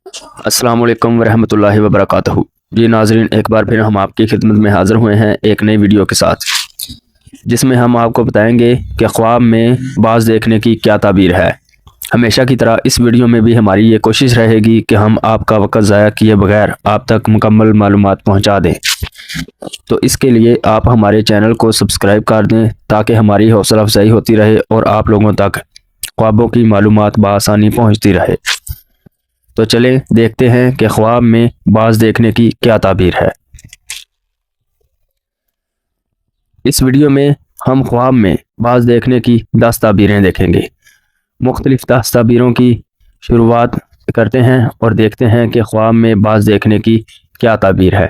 السلام علیکم ورحمۃ اللہ وبرکاتہ۔ جی ناظرین، ایک بار پھر ہم آپ کی خدمت میں حاضر ہوئے ہیں ایک نئی ویڈیو کے ساتھ، جس میں ہم آپ کو بتائیں گے کہ خواب میں باز دیکھنے کی کیا تعبیر ہے۔ ہمیشہ کی طرح اس ویڈیو میں بھی ہماری یہ کوشش رہے گی کہ ہم آپ کا وقت ضائع کیے بغیر آپ تک مکمل معلومات پہنچا دیں۔ تو اس کے لیے آپ ہمارے چینل کو سبسکرائب کر دیں تاکہ ہماری حوصلہ افزائی ہوتی رہے اور آپ لوگوں تک خوابوں کی معلومات بآسانی پہنچتی رہے۔ تو چلیں دیکھتے ہیں کہ خواب میں باز دیکھنے کی کیا تعبیر ہے۔ اس ویڈیو میں ہم خواب میں باز دیکھنے کی 10 تعبیریں دیکھیں گے۔ مختلف 10 تعبیروں کی شروعات کرتے ہیں اور دیکھتے ہیں کہ خواب میں باز دیکھنے کی کیا تعبیر ہے۔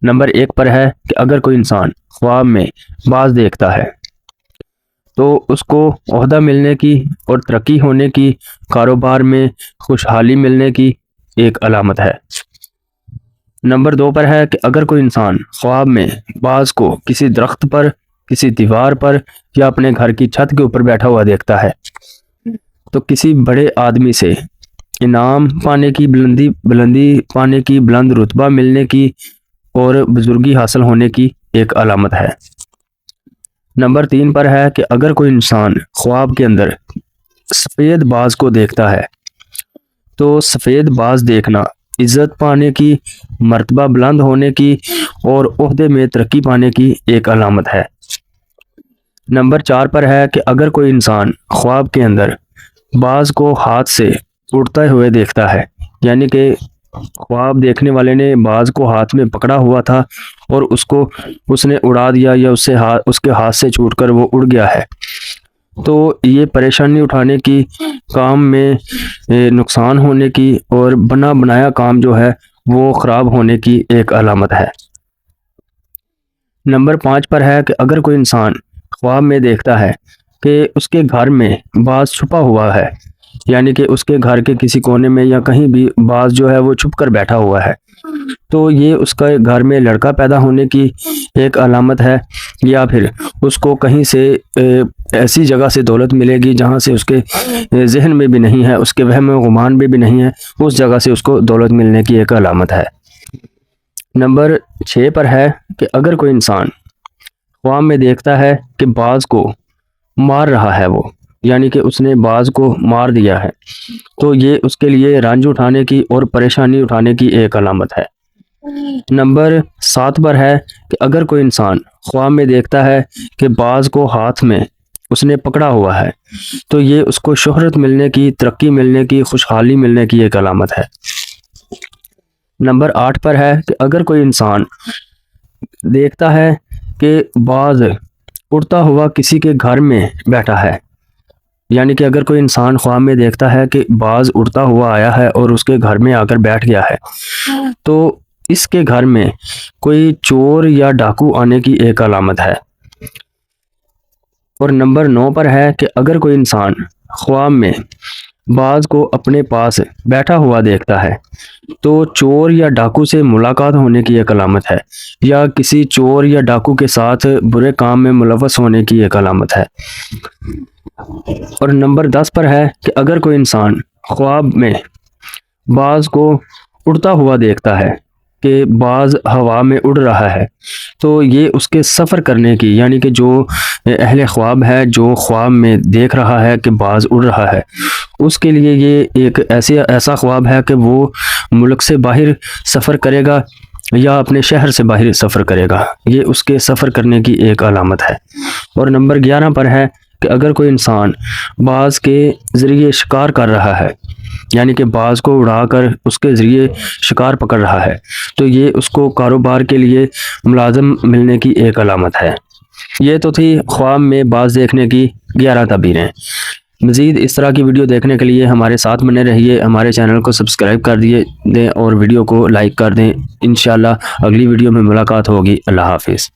نمبر 1 پر ہے کہ اگر کوئی انسان خواب میں باز دیکھتا ہے تو اس کو عہدہ ملنے کی اور ترقی ہونے کی، کاروبار میں خوشحالی ملنے کی ایک علامت ہے۔ نمبر 2 پر ہے کہ اگر کوئی انسان خواب میں باز کو کسی درخت پر، کسی دیوار پر یا اپنے گھر کی چھت کے اوپر بیٹھا ہوا دیکھتا ہے تو کسی بڑے آدمی سے انعام پانے کی، بلندی پانے کی، بلند رتبہ ملنے کی اور بزرگی حاصل ہونے کی ایک علامت ہے۔ نمبر 3 پر ہے کہ اگر کوئی انسان خواب کے اندر سفید باز کو دیکھتا ہے تو سفید باز دیکھنا عزت پانے کی، مرتبہ بلند ہونے کی اور عہدے میں ترقی پانے کی ایک علامت ہے۔ نمبر 4 پر ہے کہ اگر کوئی انسان خواب کے اندر باز کو ہاتھ سے اڑتے ہوئے دیکھتا ہے، یعنی کہ خواب دیکھنے والے نے باز کو ہاتھ میں پکڑا ہوا تھا اور اس نے اڑا دیا یا اس کے ہاتھ سے چھوٹ کر وہ اڑ گیا ہے، تو یہ پریشانی اٹھانے کی، کام میں نقصان ہونے کی اور بنا بنایا کام جو ہے وہ خراب ہونے کی ایک علامت ہے۔ نمبر 5 پر ہے کہ اگر کوئی انسان خواب میں دیکھتا ہے کہ اس کے گھر میں باز چھپا ہوا ہے، یعنی کہ اس کے گھر کے کسی کونے میں یا کہیں بھی باز جو ہے وہ چھپ کر بیٹھا ہوا ہے، تو یہ اس کا گھر میں لڑکا پیدا ہونے کی ایک علامت ہے، یا پھر اس کو کہیں سے ایسی جگہ سے دولت ملے گی جہاں سے اس کے ذہن میں بھی نہیں ہے، اس کے وہم و گمان میں بھی نہیں ہے، اس جگہ سے اس کو دولت ملنے کی ایک علامت ہے۔ نمبر 6 پر ہے کہ اگر کوئی انسان خواب میں دیکھتا ہے کہ باز کو مار رہا ہے وہ، یعنی کہ اس نے باز کو مار دیا ہے، تو یہ اس کے لیے رنج اٹھانے کی اور پریشانی اٹھانے کی ایک علامت ہے۔ نمبر 7 پر ہے کہ اگر کوئی انسان خواب میں دیکھتا ہے کہ باز کو ہاتھ میں اس نے پکڑا ہوا ہے تو یہ اس کو شہرت ملنے کی، ترقی ملنے کی، خوشحالی ملنے کی ایک علامت ہے۔ نمبر 8 پر ہے کہ اگر کوئی انسان دیکھتا ہے کہ باز اڑتا ہوا کسی کے گھر میں بیٹھا ہے، یعنی کہ اگر کوئی انسان خواب میں دیکھتا ہے کہ باز اڑتا ہوا آیا ہے اور اس کے گھر میں آ کر بیٹھ گیا ہے، تو اس کے گھر میں کوئی چور یا ڈاکو آنے کی ایک علامت ہے۔ اور نمبر 9 پر ہے کہ اگر کوئی انسان خواب میں باز کو اپنے پاس بیٹھا ہوا دیکھتا ہے تو چور یا ڈاکو سے ملاقات ہونے کی ایک علامت ہے، یا کسی چور یا ڈاکو کے ساتھ برے کام میں ملوث ہونے کی ایک علامت ہے۔ اور نمبر 10 پر ہے کہ اگر کوئی انسان خواب میں باز کو اڑتا ہوا دیکھتا ہے کہ باز ہوا میں اڑ رہا ہے، تو یہ اس کے سفر کرنے کی، یعنی کہ جو اہل خواب ہے، جو خواب میں دیکھ رہا ہے کہ باز اڑ رہا ہے، اس کے لیے یہ ایک ایسا خواب ہے کہ وہ ملک سے باہر سفر کرے گا یا اپنے شہر سے باہر سفر کرے گا، یہ اس کے سفر کرنے کی ایک علامت ہے۔ اور نمبر 11 پر ہے کہ اگر کوئی انسان باز کے ذریعے شکار کر رہا ہے، یعنی کہ باز کو اڑا کر اس کے ذریعے شکار پکڑ رہا ہے، تو یہ اس کو کاروبار کے لیے ملازم ملنے کی ایک علامت ہے۔ یہ تو تھی خواب میں باز دیکھنے کی 11 تعبیریں۔ مزید اس طرح کی ویڈیو دیکھنے کے لیے ہمارے ساتھ بنے رہیے، ہمارے چینل کو سبسکرائب کر دیں اور ویڈیو کو لائک کر دیں۔ انشاءاللہ اگلی ویڈیو میں ملاقات ہوگی۔ اللہ حافظ۔